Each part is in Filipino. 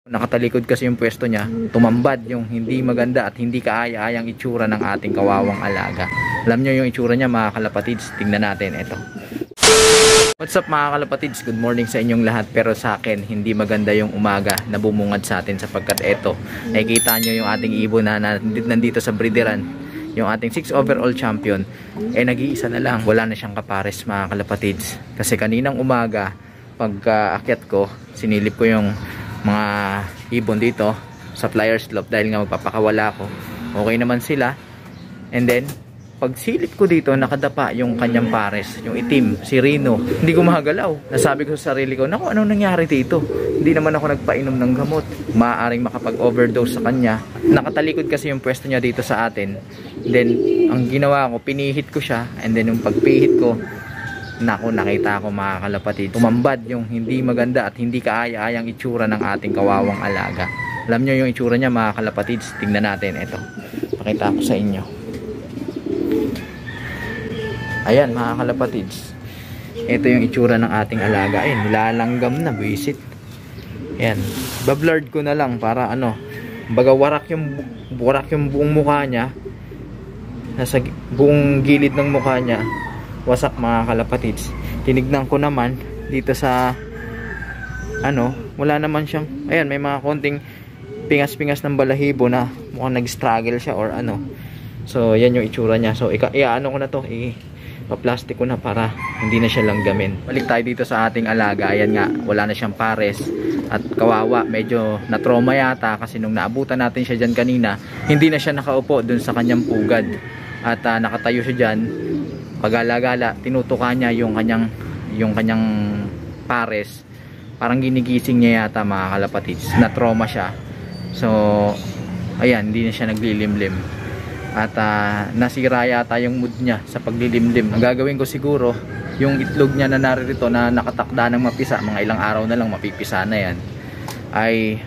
Nakatalikod kasi yung pwesto niya, tumambad yung hindi maganda at hindi kaaya-ayang itsura ng ating kawawang alaga. Alam nyo yung itsura niya mga kalapatids, tingnan natin ito. What's up mga kalapatids, good morning sa inyong lahat. Pero sa akin, hindi maganda yung umaga na bumungad sa atin sapagkat ito, nakikita nyo yung ating ibon na nandito sa breederan. Yung ating 6 overall champion, nag-iisa na lang, wala na siyang kapares mga kalapatids. Kasi kaninang umaga, pagka-akyat ko, sinilip ko yung mga ibon dito sa flyers slope dahil nga magpapakawala ko. Okay naman sila. And then pag silip ko dito, nakadapa yung kanyang pares, yung itim, si Rino. Hindi ko magalaw. Nasabi ko sa sarili ko, naku, anong nangyari dito? Hindi naman ako nagpainom ng gamot. Maaaring makapag-overdose sa kanya. Nakatalikod kasi yung pwesto niya dito sa atin. Then ang ginawa ko, pinihit ko siya. And then yung pagpihit ko, naku, nakita ko mga kalapatid, tumambad yung hindi maganda at hindi kaaya-ayang itsura ng ating kawawang alaga. Alam nyo yung itsura niya mga kalapatids, tingnan natin ito. Pakita ko sa inyo. Ayan mga kalapatids, ito yung itsura ng ating alaga. Ayan, nilalanggam na, visit. Ayan, bablard ko na lang para ano, baga warak yung buong mukha niya, nasa buong gilid ng mukha niya wasak mga kalapatids. Tinignan ko naman dito sa ano, wala naman siyang, ayan, may mga konting pingas-pingas ng balahibo na mukhang nag-struggle siya or ano. So yan yung itsura niya. So ano ko na to, pa-plastic ko na para hindi na siya langgamin. Balik tayo dito sa ating alaga. Ayan nga, wala na siyang pares at kawawa, medyo na-trauma yata kasi nung naabutan natin siya dyan kanina, hindi na siya nakaupo dun sa kanyang pugad at nakatayo siya dyan. Pagala-gala, tinutukan niya yung kanyang pares. Parang ginigising niya yata mga kalapatids. Na-trauma siya. So, ayan, hindi na siya naglilimlim. At nasira yata yung mood niya sa paglilimlim. Ang gagawin ko siguro, yung itlog niya na naririto na nakatakda ng mapisa, mga ilang araw na lang mapipisa na yan, ay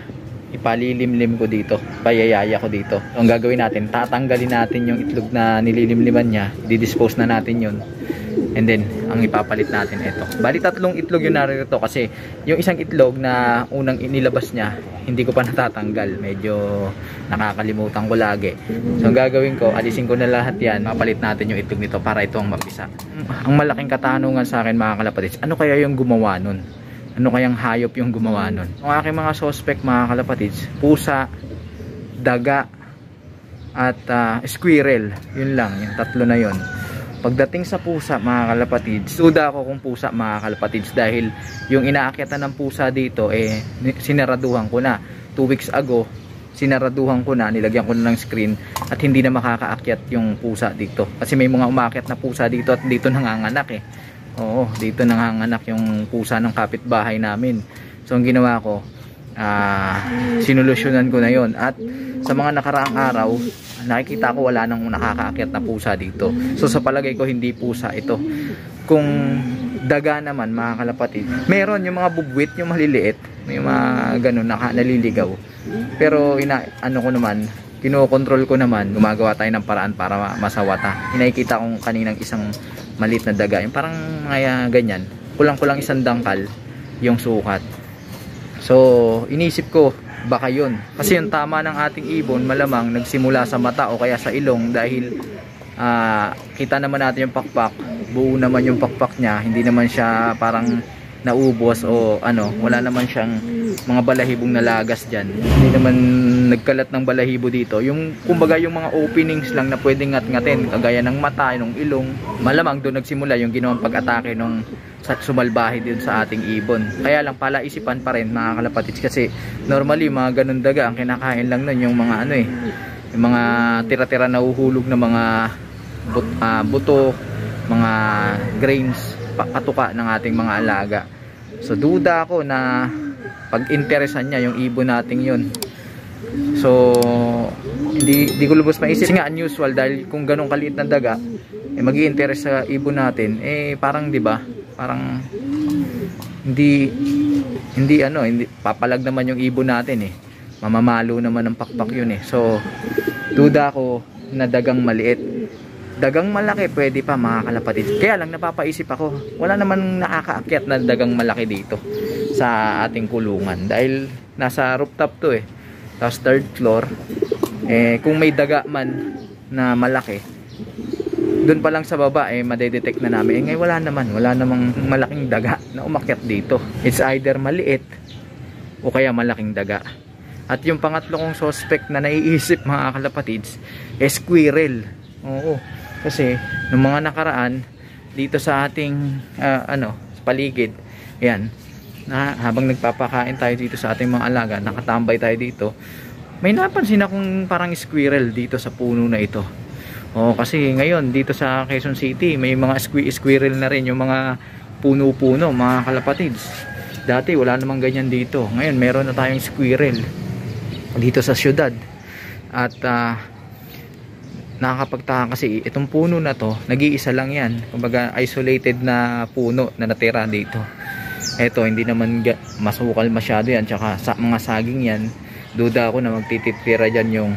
ipalilimlim ko dito, payayaya ko dito. So, ang gagawin natin, tatanggalin natin yung itlog na nililimliman niya, didispose na natin yun, and then ang ipapalit natin ito. Bali 3 itlog yung naririto kasi yung isang itlog na unang inilabas niya, hindi ko pa natatanggal, medyo nakakalimutan ko lagi. So ang gagawin ko, alisin ko na lahat yan, mapalit natin yung itlog nito para ito ang mapisa. Ang malaking katanungan sa akin mga kalapatids, ano kaya yung gumawa nun? Ano kayang hayop yung gumawa nun? Ang aking mga suspect mga kalapatids, pusa, daga, at squirrel. Yun lang, yung 3 na yun. Pagdating sa pusa mga kalapatids, duda ako kung pusa mga kalapatids dahil yung inaakyatan ng pusa dito, sinaraduhan ko na. 2 weeks ago, sinaraduhan ko na, nilagyan ko na ng screen at hindi na makakaakyat yung pusa dito. Kasi may mga umaakyat na pusa dito at dito nanganganak Oo, dito nanganganak yung pusa ng kapitbahay namin. So ang ginawa ko, sinolusyonan ko na yon. At sa mga nakaraang araw, nakikita ko wala nang nakakaakyat na pusa dito. So sa palagay ko hindi pusa ito. Kung daga naman mga kalapatid, meron yung mga bubwit, yung maliliit, may mga ganun naliligaw. Pero ano ko naman, kinokontrol ko naman, gumagawa tayo ng paraan para masawata. Nakikita kong kaninang isang maliit na daga, yung parang mga ganyan, kulang-kulang 1 dangkal yung sukat. So inisip ko baka yun, kasi yung tama ng ating ibon malamang nagsimula sa mata o kaya sa ilong dahil kita naman natin yung pakpak, buo naman yung pakpak niya, hindi naman siya parang naubos o ano, wala naman siyang mga balahibong nalagas dyan, hindi naman nagkalat ng balahibo dito. Yung kumbaga yung mga openings lang na pwedeng ngat-ngatin kagaya ng mata, ng ilong, malamang doon nagsimula yung ginawang pag-atake nung sumalbahe din sa ating ibon. Kaya lang pala isipan pa rin mga kalapatids kasi normally mga ganun daga ang kinakain lang nun yung mga yung mga tira-tira na uhuhulog na mga buto, mga grains, patuka ng ating mga alaga. So duda ako na pag-interesan niya yung ibon nating yun. So hindi ko lubos maisip. Kasi nga unusual dahil kung ganun kaliit na daga magi-interest sa ibon natin, parang 'di ba? Parang hindi papalag naman yung ibon natin mamamalo naman ng pakpak yun So duda ako na dagang maliit. Dagang malaki pwede pa mga kalapatid. Kaya lang napapaisip ako, wala naman nakakaakyat na dagang malaki dito sa ating kulungan dahil nasa rooftop to eh. Tapos third floor. Kung may daga man na malaki, doon pa lang sa baba madedetect na namin. Ngayon wala namang malaking daga na umakyat dito. It's either maliit o kaya malaking daga. At yung pangatlo kong suspect na naiisip mga kalapatids, squirrel. Oo. Kasi nung mga nakaraan dito sa ating paligid, yan, habang nagpapakain tayo dito sa ating mga alaga, nakatambay tayo dito, may napansin akong parang squirrel dito sa puno na ito. Kasi ngayon dito sa Quezon City may mga squirrel na rin yung mga puno-puno mga kalapatids. Dati wala namang ganyan dito. Ngayon meron na tayong squirrel dito sa syudad. At nakakapagtaka kasi itong puno na to, nag-iisa lang yan. Kumbaga isolated na puno na natira dito. Eto, hindi naman masukal masyado yan. Tsaka sa mga saging yan, duda ako na magtitira dyan yung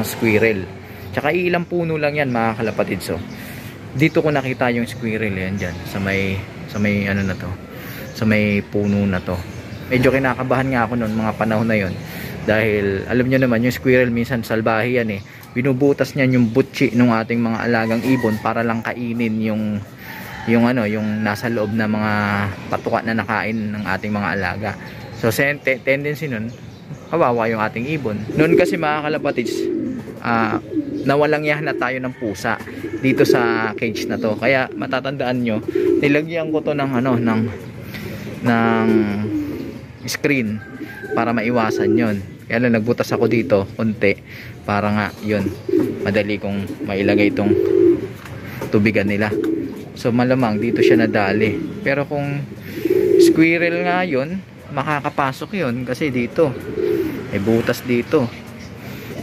squirrel. Tsaka ilang puno lang yan mga kalapatid. So dito ko nakita yung squirrel yan dyan sa may ano na to, sa may puno na to. Medyo kinakabahan nga ako noon mga panahon na yon, dahil alam nyo naman yung squirrel minsan salbahe yan eh. Binubutas niyan yung butchi ng ating mga alagang ibon para lang kainin yung nasa loob na mga patuka na nakain ng ating mga alaga. So tendency nun, kawawa yung ating ibon. Noon kasi mga kalapatids, nawalang yahan na tayo ng pusa dito sa cage na to. Kaya matatandaan nyo, nilagyan ko to ng screen para maiwasan yon. Kaya lang nagbutas ako dito konti para nga yun, madali kong mailagay itong tubigan nila. So malamang dito siya nadali. Pero kung squirrel nga yun, makakapasok yun kasi dito butas dito.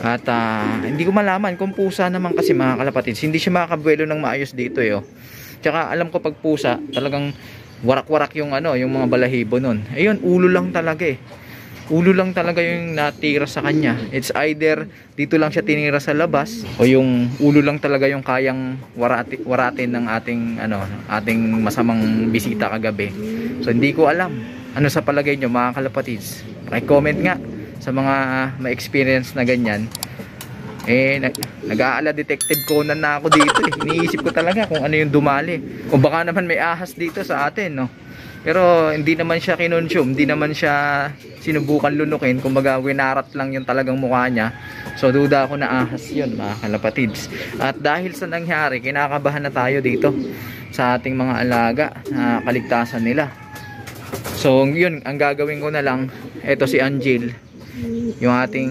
At hindi ko malaman kung pusa naman kasi mga kalapatids, hindi siya makakabuelo ng maayos dito Tsaka alam ko pag pusa, talagang warak-warak yung mga balahibo nun. Ayun, ulo lang talaga Ulo lang talaga yung natira sa kanya. It's either dito lang siya tinira sa labas, o yung ulo lang talaga yung kayang waratin ng ating masamang bisita kagabi. So hindi ko alam. Ano sa palagay nyo mga kalapatids? Paki-comment nga sa mga ma-experience na ganyan. Nag-aala Detective Conan na ako dito Iniisip ko talaga kung ano yung dumali. Kung baka naman may ahas dito sa atin, no? Pero hindi naman siya kinonsume, hindi naman siya sinubukan lunukin. Kumbaga winarat lang yung talagang mukha niya. So duda ako na ahas yun mga kalapatids. At dahil sa nangyari, kinakabahan na tayo dito sa ating mga alaga na kaligtasan nila. So yun, ang gagawin ko na lang, eto si Angel, yung ating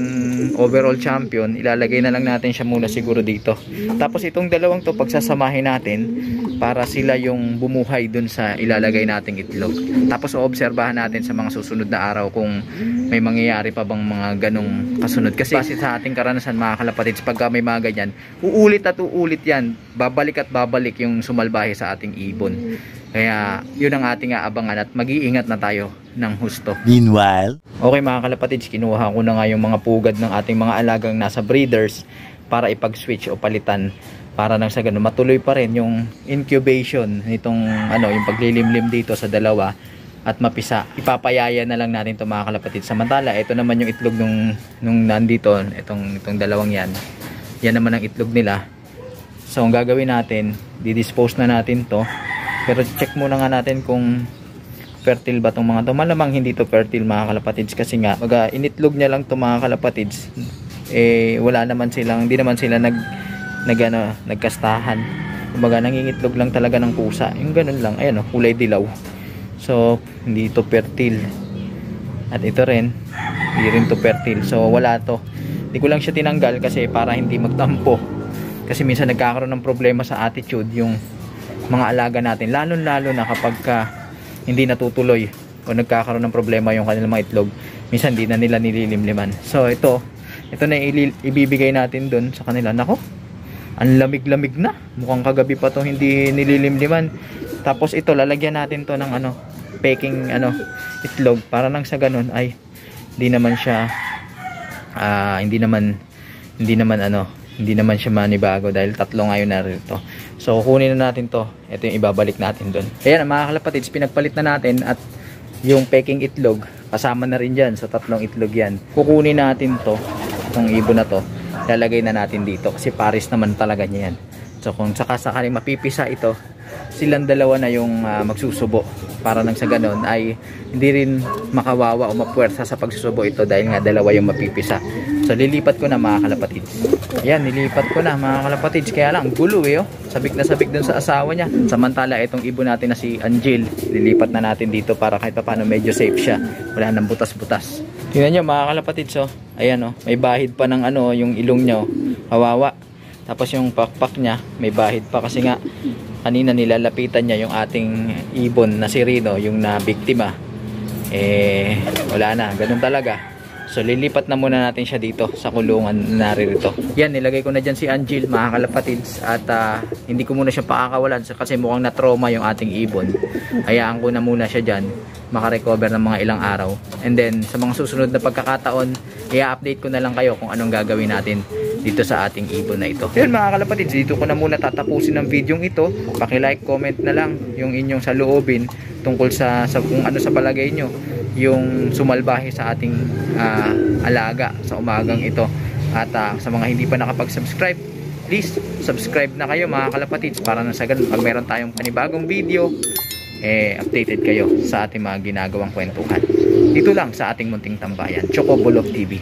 overall champion, ilalagay na lang natin siya muna siguro dito. Tapos itong dalawang to pagsasamahin natin para sila yung bumuhay dun sa ilalagay nating itlog. Tapos oobserbahan natin sa mga susunod na araw kung may mangyayari pa bang mga ganong kasunod. Kasi sa ating karanasan mga kalapatids, pagka may mga ganyan, uulit at uulit yan, babalik at babalik yung sumalbahe sa ating ibon. Kaya yun ang ating aabangan at mag-iingat na tayo ng husto. Meanwhile, okay mga kalapatids, kinuha ko na nga yung mga pugad ng ating mga alagang nasa breeders para ipag-switch o palitan, para nang sa ganun matuloy pa rin yung incubation nitong yung paglilimlim dito sa dalawa at mapisa. Ipapayaya na lang natin to mga kalapatids. Samantala ito naman yung itlog nung nandito, itong dalawang yan naman ang itlog nila. So ang gagawin natin, didispose na natin to. Pero check muna nga natin kung fertile ba itong mga to. Malamang hindi to fertile mga kalapatids kasi nga initlog niya lang to mga kalapatids. Wala naman silang, hindi naman sila nagkastahan. Kumbaga nangingitlog lang talaga ng pusa. Yung ganun lang, ayan kulay dilaw. So hindi to fertile. At ito rin, hindi rin to fertile. So wala to. Hindi ko lang siya tinanggal kasi para hindi magtampo. Kasi minsan nagkakaroon ng problema sa attitude yung mga alaga natin, lalo na kapag hindi natutuloy o nagkakaroon ng problema yung kanilang mga itlog, minsan hindi na nila nililimliman. So ito na ibibigay natin dun sa kanila. Nako, ang lamig-lamig na, mukhang kagabi pa to hindi nililimliman. Tapos ito lalagyan natin to ng peking itlog para nang sa ganun ay hindi naman siya hindi naman siya manibago dahil tatlo ngayon na rito. So kunin na natin to. Ito yung ibabalik natin doon. Ayan mga kalapatids, pinagpalit na natin at yung peking itlog Kasama na rin dyan sa 3 itlog yan. Kukunin natin to, itong ibon na to. Lalagay na natin dito kasi pares naman talaga niya yan. So kung sakasakali mapipisa ito, silang dalawa na yung magsusubo. Para nang sa ganon ay hindi rin makawawa o mapuwersa sa pagsusubo ito dahil nga dalawa yung mapipisa. So lilipat ko na mga kalapatids. Yan, nilipat ko na mga kalapatids. Kaya lang, gulo eh oh. Sabik na sabik dun sa asawa niya. Samantala itong ibon natin na si Angel, lilipat na natin dito para kahit pa paano medyo safe siya. Wala nang butas-butas. Tingnan nyo mga kalapatids oh. Ayan oh, may bahid pa ng ano, yung ilong niya oh. Kawawa. Tapos yung pakpak niya, may bahid pa kasi nga kanina nilalapitan niya yung ating ibon na si Rino, yung na biktima. Wala na, ganun talaga. So lilipat na muna natin siya dito sa kulungan na narito. Yan, nilagay ko na dyan si Angel mga kalapatids. At hindi ko muna siya pakakawalan kasi mukhang na-trauma yung ating ibon. Hayaan ko na muna siya dyan, makarecover ng mga ilang araw. And then sa mga susunod na pagkakataon, i-update ko na lang kayo kung anong gagawin natin dito sa ating ibon na ito. Yun mga kalapatids, dito ko na muna tatapusin ang video ito. Paki-like, comment na lang yung inyong saloobin tungkol sa kung ano sa palagay nyo yung sumalbahe sa ating alaga sa umagang ito. At sa mga hindi pa nakapag-subscribe, please subscribe na kayo mga kalapatids para na sa ganun pag meron tayong panibagong video, updated kayo sa ating mga ginagawang kwentuhan dito lang sa ating munting tambayan, Choco Bulok TV.